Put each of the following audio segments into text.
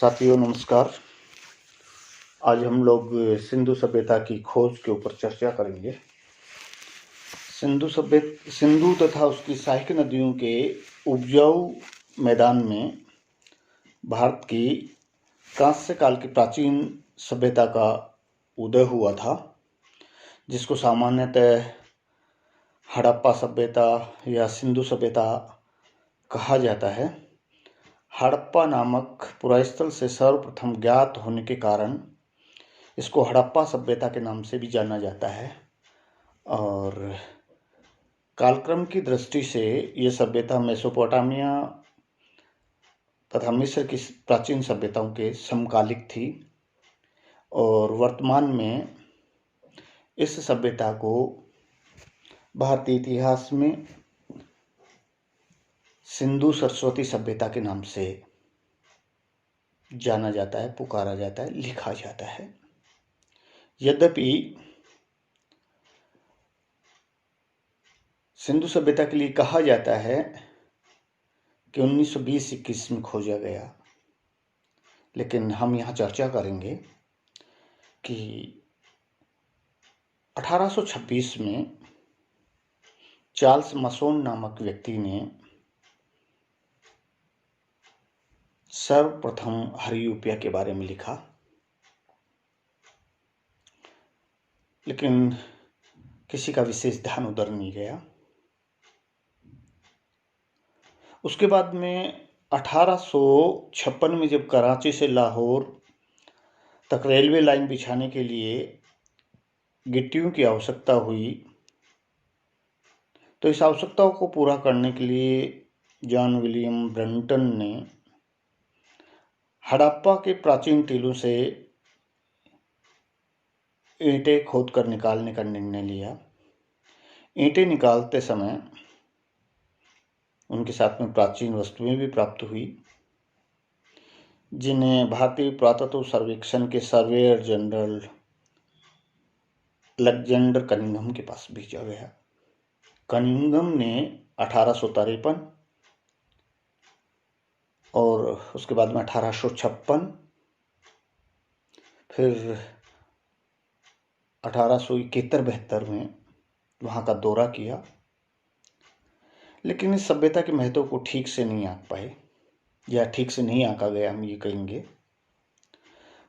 साथियों नमस्कार। आज हम लोग सिंधु सभ्यता की खोज के ऊपर चर्चा करेंगे। सिंधु तथा उसकी सहायक नदियों के उपजाऊ मैदान में भारत की कांस्य काल की प्राचीन सभ्यता का उदय हुआ था, जिसको सामान्यतः हड़प्पा सभ्यता या सिंधु सभ्यता कहा जाता है। हड़प्पा नामक पुरास्थल से सर्वप्रथम ज्ञात होने के कारण इसको हड़प्पा सभ्यता के नाम से भी जाना जाता है और कालक्रम की दृष्टि से ये सभ्यता मेसोपोटामिया तथा मिस्र की प्राचीन सभ्यताओं के समकालिक थी और वर्तमान में इस सभ्यता को भारतीय इतिहास में सिंधु सरस्वती सभ्यता के नाम से जाना जाता है, पुकारा जाता है, लिखा जाता है। यद्यपि सिंधु सभ्यता के लिए कहा जाता है कि 1920-21 में खोजा गया, लेकिन हम यहाँ चर्चा करेंगे कि 1826 में चार्ल्स मसोन नामक व्यक्ति ने सर्वप्रथम हरियूपिया के बारे में लिखा, लेकिन किसी का विशेष ध्यान उधर नहीं गया। उसके बाद में 1856 में जब कराची से लाहौर तक रेलवे लाइन बिछाने के लिए गिट्टियों की आवश्यकता हुई, तो इस आवश्यकता को पूरा करने के लिए जॉन विलियम ब्रंटन ने हड़प्पा के प्राचीन टीलों से ईंटें खोद कर निकालने का निर्णय लिया। ईंटें निकालते समय उनके साथ में प्राचीन वस्तुएं भी प्राप्त हुई, जिन्हें भारतीय पुरातत्व सर्वेक्षण के सर्वेयर जनरल अलेक्जेंडर कनिंघम के पास भेजा गया। कनिंघम ने 1853 और उसके बाद में 1856, फिर 1871-72 में वहाँ का दौरा किया, लेकिन इस सभ्यता के महत्व को ठीक से नहीं आंक पाए या ठीक से नहीं आंका गया, हम ये कहेंगे।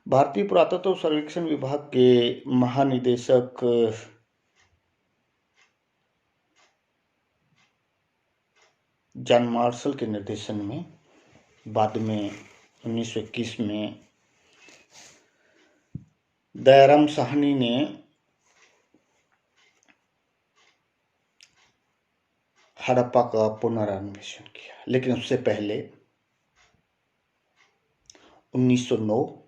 भारतीय पुरातत्व सर्वेक्षण विभाग के महानिदेशक जॉन मार्शल के निर्देशन में बाद में 1921 में दयाराम साहनी ने हड़प्पा का पुनर्न्वेषण किया, लेकिन उससे पहले 1909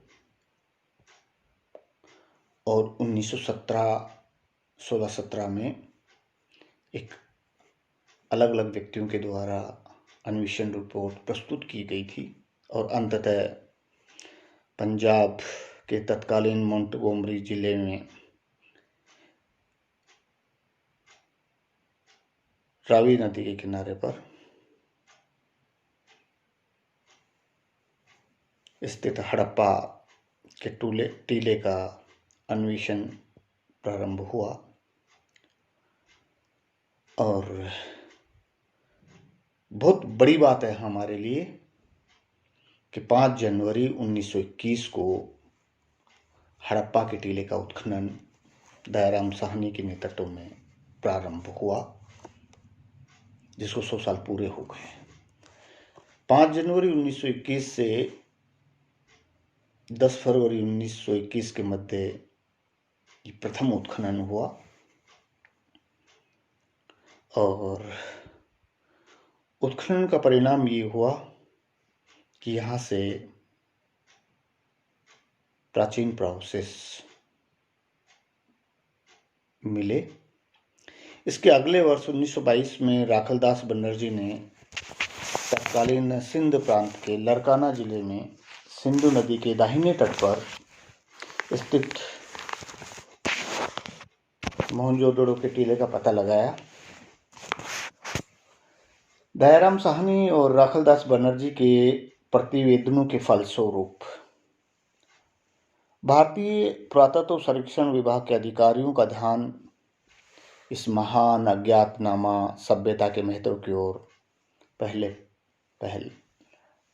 और 1917 में एक अलग अलग व्यक्तियों के द्वारा अन्वेषण रिपोर्ट प्रस्तुत की गई थी और अंततः पंजाब के तत्कालीन मोंटगोमरी जिले में रावी नदी के किनारे पर स्थित हड़प्पा के टीले का अन्वेषण प्रारंभ हुआ और बहुत बड़ी बात है हमारे लिए कि 5 जनवरी 1921 को हड़प्पा के टीले का उत्खनन दयाराम साहनी के नेतृत्व में प्रारंभ हुआ, जिसको 100 साल पूरे हो गए। 5 जनवरी 1921 से 10 फरवरी 1921 के मध्य ये प्रथम उत्खनन हुआ और उत्खनन का परिणाम ये हुआ कि यहाँ से प्राचीन प्रोसेस मिले। इसके अगले वर्ष 1922 में राखलदास बनर्जी ने तत्कालीन सिंध प्रांत के लरकाना जिले में सिंधु नदी के दाहिने तट पर स्थित मोहनजोदड़ो के टीले का पता लगाया। दयाराम साहनी और राखलदास बनर्जी के प्रतिवेदनों के फलस्वरूप भारतीय पुरातत्व सर्वेक्षण विभाग के अधिकारियों का ध्यान इस महान अज्ञातनामा सभ्यता के महत्व की ओर पहल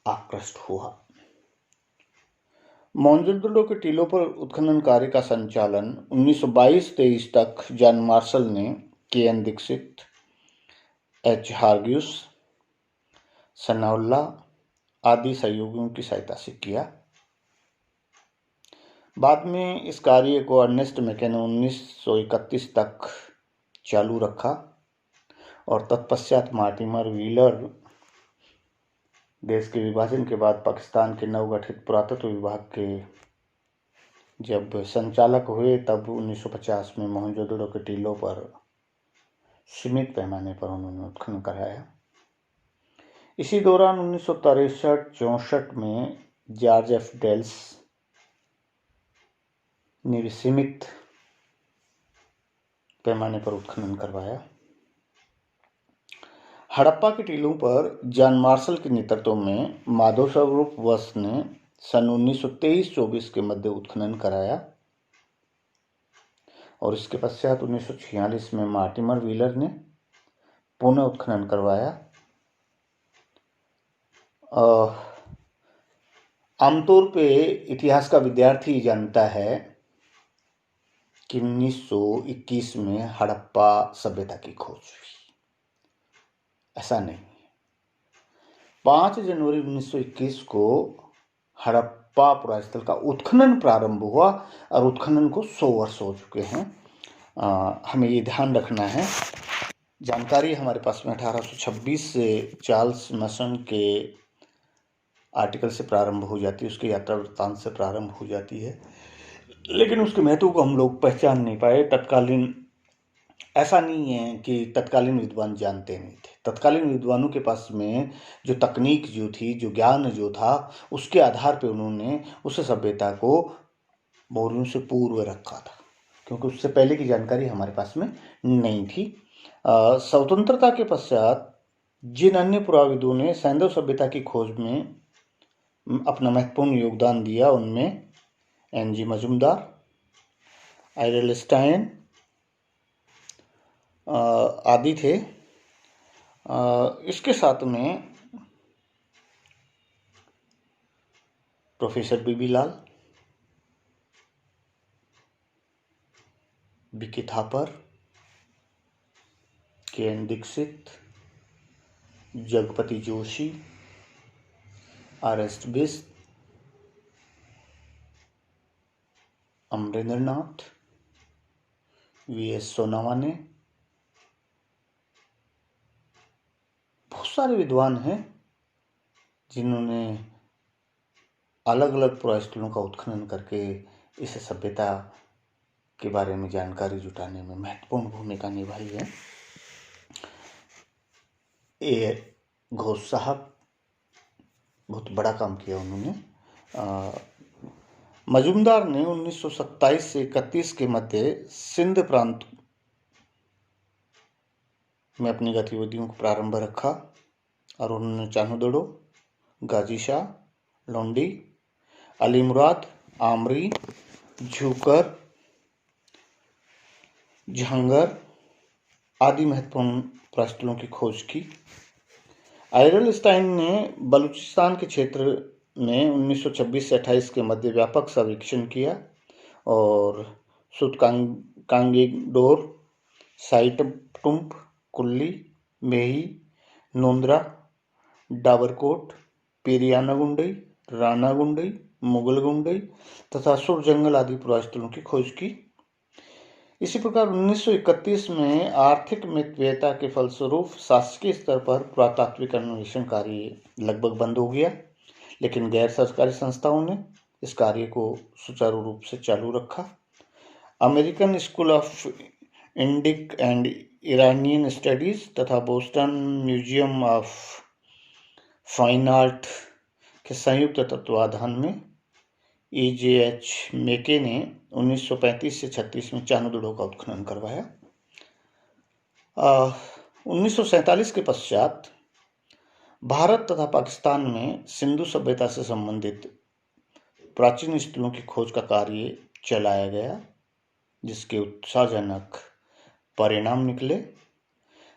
आकृष्ट हुआ। मोहनजोदड़ो के टीलों पर उत्खनन कार्य का संचालन 1922-23 तक जॉन मार्शल ने, के.एन. दीक्षित, एच. हार्ग्यूस, सनाउल्लाह आदि सहयोगियों की सहायता से किया। बाद में इस कार्य को अर्नेस्ट मैके ने 1931 तक चालू रखा और तत्पश्चात मॉर्टिमर व्हीलर देश के विभाजन के बाद पाकिस्तान के नवगठित पुरातत्व विभाग के जब संचालक हुए तब 1950 में मोहनजोदड़ो के टीलों पर सीमित पैमाने पर उन्होंने उत्खनन कराया। इसी दौरान 1963-64 में जॉर्ज एफ डेल्स ने भी सीमित पैमाने पर उत्खनन करवाया। हड़प्पा के टीलों पर जॉन मार्शल के नेतृत्व में माधव स्वरूप वत्स ने सन 1923-24 के मध्य उत्खनन कराया और इसके पश्चात 1946 में मॉर्टिमर व्हीलर ने पुनः उत्खनन करवाया। आमतौर पे इतिहास का विद्यार्थी जानता है कि 1921 में हड़प्पा सभ्यता की खोज हुई। ऐसा नहीं, 5 जनवरी 1921 को हड़प्पा पुरास्थल का उत्खनन प्रारंभ हुआ और उत्खनन को 100 वर्ष हो चुके हैं। हमें ये ध्यान रखना है। जानकारी हमारे पास में 1826 से चार्ल्स मसन के आर्टिकल से प्रारंभ हो जाती है, उसकी यात्रा वृत्तांत से प्रारंभ हो जाती है, लेकिन उसके महत्व को हम लोग पहचान नहीं पाए। तत्कालीन ऐसा नहीं है कि तत्कालीन विद्वान जानते नहीं थे। तत्कालीन विद्वानों के पास में जो तकनीक जो थी, जो ज्ञान जो था, उसके आधार पे उन्होंने उस सभ्यता को मौर्यों से पूर्व रखा था, क्योंकि उससे पहले की जानकारी हमारे पास में नहीं थी। स्वतंत्रता के पश्चात जिन अन्य पुराविदों ने सैंधव सभ्यता की खोज में अपना महत्वपूर्ण योगदान दिया उनमें एन.जी. मजुमदार, आयरल स्टाइन आदि थे। इसके साथ में professor B B Lal, B K. Thapar, K N. Dikshit, Jagpati Joshi, R S. Bisht, Amarendra Nath, V S. Sonawane, बहुत सारे विद्वान हैं जिन्होंने अलग अलग पुरास्थलों का उत्खनन करके इस सभ्यता के बारे में जानकारी जुटाने में महत्वपूर्ण भूमिका निभाई है। ये घोष साहब बहुत बड़ा काम किया उन्होंने। मजुमदार ने 1927 से 31 के मध्य सिंध प्रांत में अपनी गतिविधियों को प्रारंभ रखा और उन्होंने चानुदड़ो, गाजी शाह, लोंडी, अली मुराद, आमरी, झूकर, जहांगर आदि महत्वपूर्ण पुरास्थलों की खोज की। आयरल स्टाइन ने बलूचिस्तान के क्षेत्र में 1926 से 28 के मध्य व्यापक सर्वेक्षण किया और सुतकांगीडोर, साइटटुम्प, कुल्ली, मेही, नोंद्रा, डाबरकोट, पेरियानागुंडई, रानागुंडई, मुगलगुंडई तथा सुर जंगल आदि पुरास्थलों की खोज की। इसी प्रकार 1931 में आर्थिक मितव्ययता के फलस्वरूप शासकीय स्तर पर पुरातात्विक अन्वेषण कार्य लगभग बंद हो गया, लेकिन गैर सरकारी संस्थाओं ने इस कार्य को सुचारू रूप से चालू रखा। American school of Indic and Iranian studies तथा Boston museum of fine art के संयुक्त तत्वाधान में E.J.H. मेके ने 1935 से 36 में चानुदड़ो का उत्खनन करवाया। 1947 के पश्चात भारत तथा पाकिस्तान में सिंधु सभ्यता से संबंधित प्राचीन स्थलों की खोज का कार्य चलाया गया, जिसके उत्साहजनक परिणाम निकले।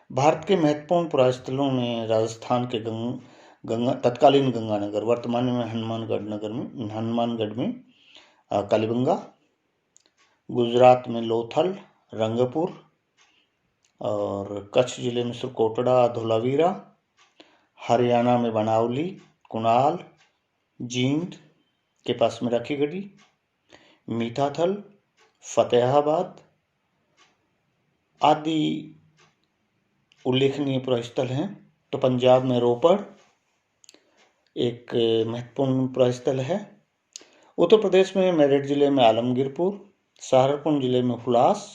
भारत के महत्वपूर्ण पुरास्थलों में राजस्थान के तत्कालीन गंगानगर, वर्तमान में हनुमानगढ़ में कालीबंगा, गुजरात में लोथल, रंगपुर, और कच्छ जिले में सुरकोटड़ा, धोलावीरा, हरियाणा में बनावली, कुणाल, जींद के पास में राखीगढ़ी, मीठाथल, फतेहाबाद आदि उल्लेखनीय पुरास्थल हैं। तो पंजाब में रोपड़ एक महत्वपूर्ण पुरास्थल है। उत्तर प्रदेश में मेरठ जिले में आलमगीरपुर, सहारनपुर जिले में हुलास,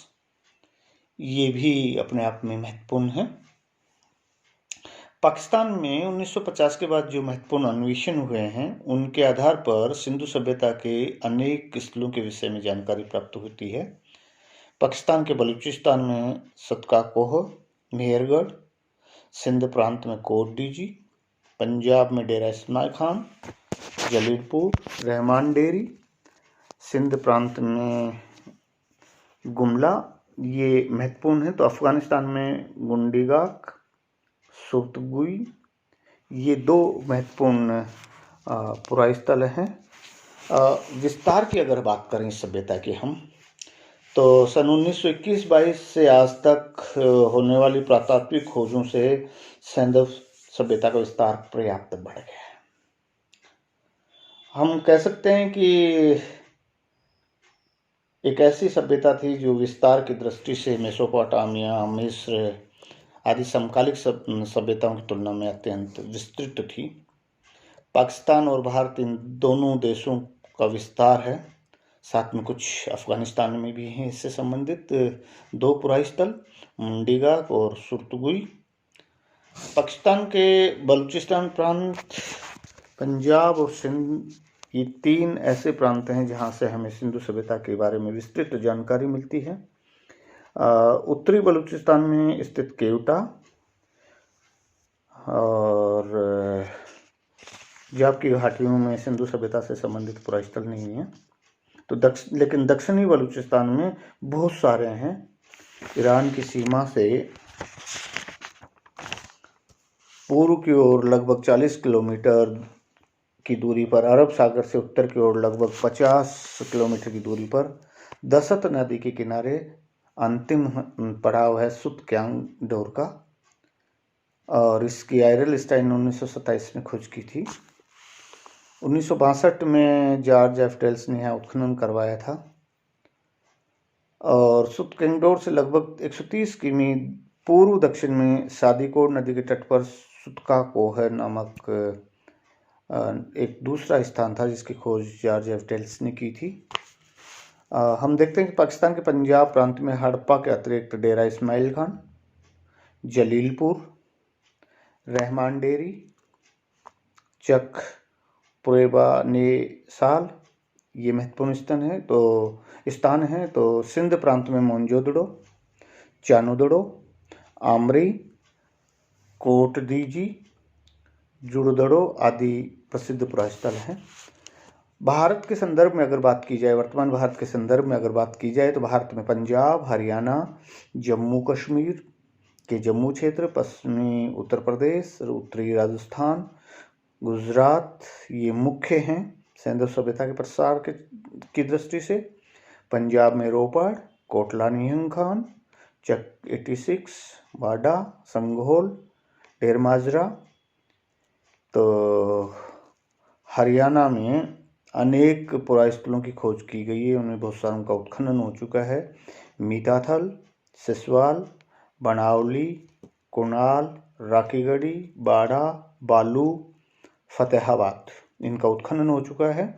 ये भी अपने आप में महत्वपूर्ण है। पाकिस्तान में 1950 के बाद जो महत्वपूर्ण अन्वेषण हुए हैं, उनके आधार पर सिंधु सभ्यता के अनेक स्थलों के विषय में जानकारी प्राप्त होती है। पाकिस्तान के बलूचिस्तान में सतका कोह, मेहरगढ़, सिंध प्रांत में कोट डीजी, पंजाब में डेरा इस्माइल खान, जलीलपुर, रहमान डेरी, सिंध प्रांत में गुमला, ये महत्वपूर्ण है। तो अफगानिस्तान में गुंडीगाक, सुर्तगुई, ये दो महत्वपूर्ण पुरास्थल हैं। विस्तार की अगर बात करें इस सभ्यता की हम, तो सन 1921-22 से आज तक होने वाली पुरातात्विक खोजों से सिंधु सभ्यता का विस्तार पर्याप्त बढ़ गया है। हम कह सकते हैं कि एक ऐसी सभ्यता थी जो विस्तार की दृष्टि से मेसोपोटामिया, मिस्र आदि समकालिक सभ्यताओं की तुलना में अत्यंत विस्तृत थी। पाकिस्तान और भारत इन दोनों देशों का विस्तार है। साथ में कुछ अफगानिस्तान में भी हैं इससे संबंधित दो पुरास्थल, मुंडीगाक और सुर्तगुई। पाकिस्तान के बलूचिस्तान प्रांत, पंजाब और सिंध, ये तीन ऐसे प्रांत हैं जहां से हमें सिंधु सभ्यता के बारे में विस्तृत जानकारी मिलती है। उत्तरी बलूचिस्तान में स्थित केवटा और पंजाब की घाटियों में सिंधु सभ्यता से संबंधित पुरास्थल नहीं है। तो लेकिन दक्षिणी बलूचिस्तान में बहुत सारे हैं। ईरान की सीमा से पूर्व की ओर लगभग 40 किलोमीटर की दूरी पर, अरब सागर से उत्तर की ओर लगभग 50 किलोमीटर की दूरी पर दसत नदी के किनारे अंतिम पड़ाव है सुतक्यांग डोर का, और इसकी आयरल स्टाइन 1927 में खोज की थी। 1962 में जॉर्ज एफ टेल्स ने यहाँ उत्खनन करवाया था। और सुतक्यांग से लगभग 130 किमी पूर्व दक्षिण में सादीकोट नदी के तट पर सुतका कोह नामक एक दूसरा स्थान था जिसकी खोज जॉर्ज एफ टेल्स ने की थी। हम देखते हैं कि पाकिस्तान के पंजाब प्रांत में हड़प्पा के अतिरिक्त डेरा इस्माइल खान, जलीलपुर, रहमान डेरी, चक पुरेबा ने साल, ये महत्वपूर्ण स्थान है। तो सिंध प्रांत में मोनजोदड़ो, चानुदड़ो, आमरी, कोट दीजी, जुड़दड़ो आदि प्रसिद्ध पुरास्थल हैं। भारत के संदर्भ में अगर बात की जाए, वर्तमान भारत के संदर्भ में अगर बात की जाए, तो भारत में पंजाब, हरियाणा, जम्मू कश्मीर के जम्मू क्षेत्र, पश्चिमी उत्तर प्रदेश, उत्तरी राजस्थान, गुजरात, ये मुख्य हैं सिंधु सभ्यता के प्रसार की दृष्टि से। पंजाब में रोपड़, कोटला निहंग खान, चक 86, बाडा, संघोल, ढेर माजरा। तो हरियाणा में अनेक पुरास्थलों की खोज की गई है, उनमें बहुत सारों का उत्खनन हो चुका है। मीठाथल, सिसवाल, बनावली, कुणाल, राखीगढ़ी, बाड़ा, बालू, फतेहाबाद, इनका उत्खनन हो चुका है।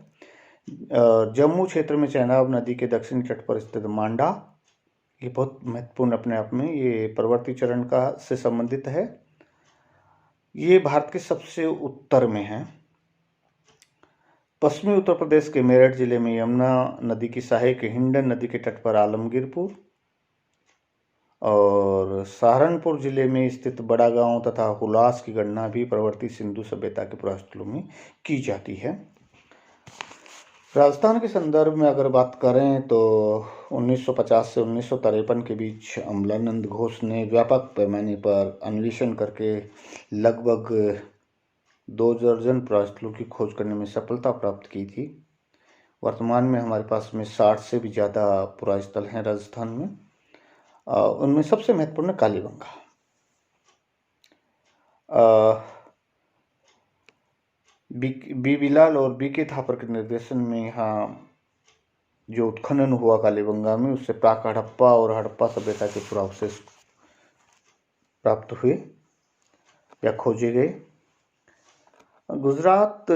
जम्मू क्षेत्र में चेनाब नदी के दक्षिणी तट पर स्थित मांडा, ये बहुत महत्वपूर्ण अपने आप में, ये परवर्ती चरण का से संबंधित है। ये भारत के सबसे उत्तर में है। पश्चिमी उत्तर प्रदेश के मेरठ जिले में यमुना नदी की सहायक हिंडन नदी के तट पर आलमगीरपुर, और सहारनपुर जिले में स्थित बड़ा गांव तथा हुलास की गणना भी प्रवर्ती सिंधु सभ्यता के पुरास्थलों में की जाती है। राजस्थान के संदर्भ में अगर बात करें तो 1950 से 1953 के बीच अमलानंद घोष ने व्यापक पैमाने पर अन्वेषण करके लगभग 2 दर्जन पुरास्थलों की खोज करने में सफलता प्राप्त की थी। वर्तमान में हमारे पास में 60 से भी ज़्यादा पुरास्थल हैं राजस्थान में। उनमें सबसे महत्वपूर्ण कालीबंगा। बी बिलाल और बी के थापर के निर्देशन में यहाँ जो उत्खनन हुआ कालीबंगा में, उससे प्राक हड़प्पा और हड़प्पा सभ्यता के पुरावशेष प्राप्त हुए या खोजे गए। गुजरात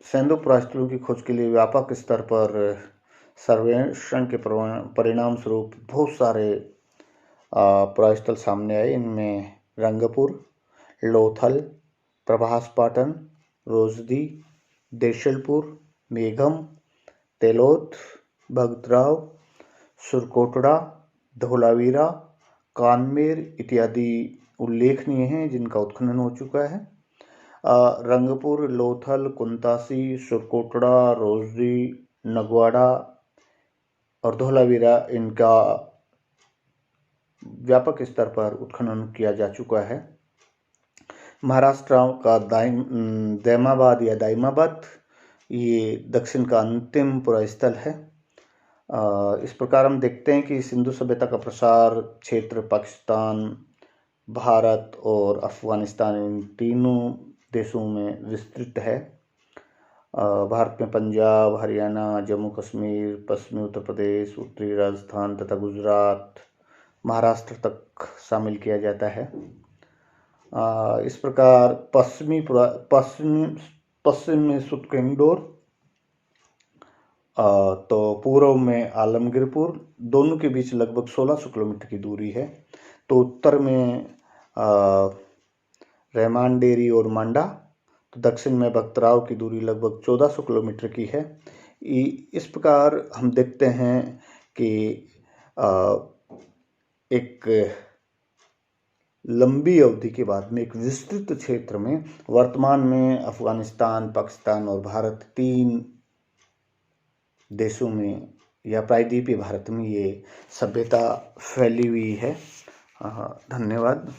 सैंधव पुरास्थलों की खोज के लिए व्यापक स्तर पर सर्वेक्षण के परिणाम स्वरूप बहुत सारे पुरास्थल सामने आए। इनमें रंगपुर, लोथल, प्रभास पाटन, रोजदी, देशलपुर, मेघम, तेलोत, भगतराव, सुरकोटड़ा, धोलावीरा, कानमेर इत्यादि उल्लेखनीय हैं जिनका उत्खनन हो चुका है। रंगपुर, लोथल, कुंतासी, सुरकोटड़ा, रोजदी, नगवाड़ा और धोलावीरा, इनका व्यापक स्तर पर उत्खनन किया जा चुका है। महाराष्ट्र का दैमाबाद या दाइमाबाद, ये दक्षिण का अंतिम पुरास्थल है। इस प्रकार हम देखते हैं कि सिंधु सभ्यता का प्रसार क्षेत्र पाकिस्तान, भारत और अफगानिस्तान, इन तीनों देशों में विस्तृत है। भारत में पंजाब, हरियाणा, जम्मू कश्मीर, पश्चिमी उत्तर प्रदेश, उत्तरी राजस्थान तथा गुजरात, महाराष्ट्र तक शामिल किया जाता है। इस प्रकार पश्चिम में सुतकेंदोर, तो पूर्व में आलमगीरपुर, दोनों के बीच लगभग 1600 किलोमीटर की दूरी है। तो उत्तर में रेमानडेरी और मांडा, तो दक्षिण में भक्तराव की दूरी लगभग 1400 किलोमीटर की है। इस प्रकार हम देखते हैं कि एक लंबी अवधि के बाद में एक विस्तृत क्षेत्र में वर्तमान में अफगानिस्तान, पाकिस्तान और भारत, 3 देशों में या प्रायद्वीपीय भारत में ये सभ्यता फैली हुई है। धन्यवाद।